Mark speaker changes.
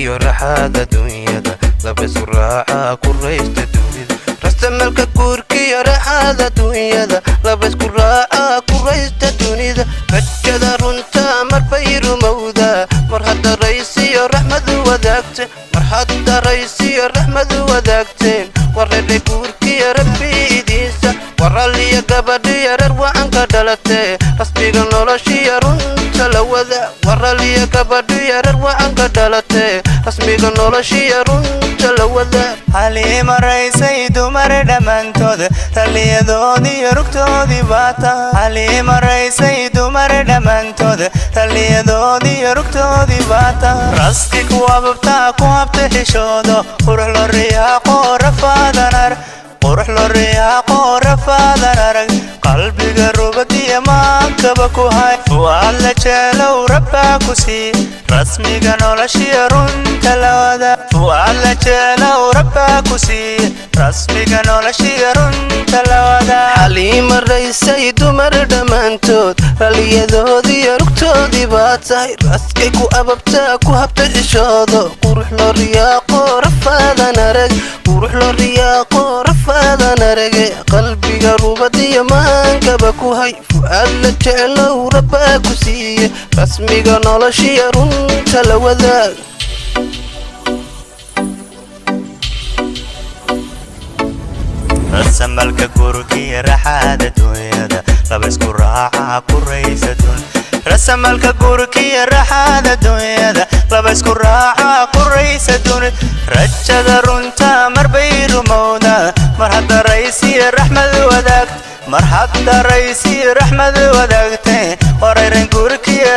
Speaker 1: iyo raxada dunyada labis raaca ku raysta dunida rastamalka guurka iyo raxada dunyada labis raaca ku raysta dunida rajada runta mar bayru mawda mar hadda raysiyo raxmadu wadaagte mar hadda raysiyo raxmadu wadaagteen warreede guurka iyo rabbi idiinsa waraliya gabadhiya reer wacanka dhalatee rasmiga noloshiya runta la wada waraliya gabadhiya reer wacanka dhalatee rasmiga noloshiya runta la wada
Speaker 2: Halima raysay dumar dhammaantood ralliyadoodii rugtoodii baata Halima raysay dumar dhammaantood ralliyadoodii rugtoodii baata raski ku ababta ku habta xishoodo qurux lo riyaaqo rafaadanar qurux lo riyaaqo rafaadanar qalbiga rubadiya maankaba ku hay fu'aad la jeclow rabbaa ku sii rasmiga noloshiya runta la wada fu'aad la jeclow rabbaa ku sii rasmiga noloshiya runta la wada
Speaker 1: Halima raysay dumar dhammaantood ralliyadoodii rugtoodii baa tahay raskay ku ababta ku habta xishoodo qurux lo riyaaqo rafaadan arag qurux lo riyaaqo rafaadan arag qalbiga rubadiya maankaba ku hay fu'aad la jeclow rabbaa ku siiye rasmiga noloshiya runta la wadaag
Speaker 2: rasamalka guurka iyo raxada dunyada labisku raaca ku raysta dunida rasamalka guurka iyo raxada dunyada labisku raaca ku raysta dunida rajada runta mar bayru mawda mar hadda raysiyo raxmad wadaagte mar hadda raysiyo raxmad wadaagte warayran guurka iyo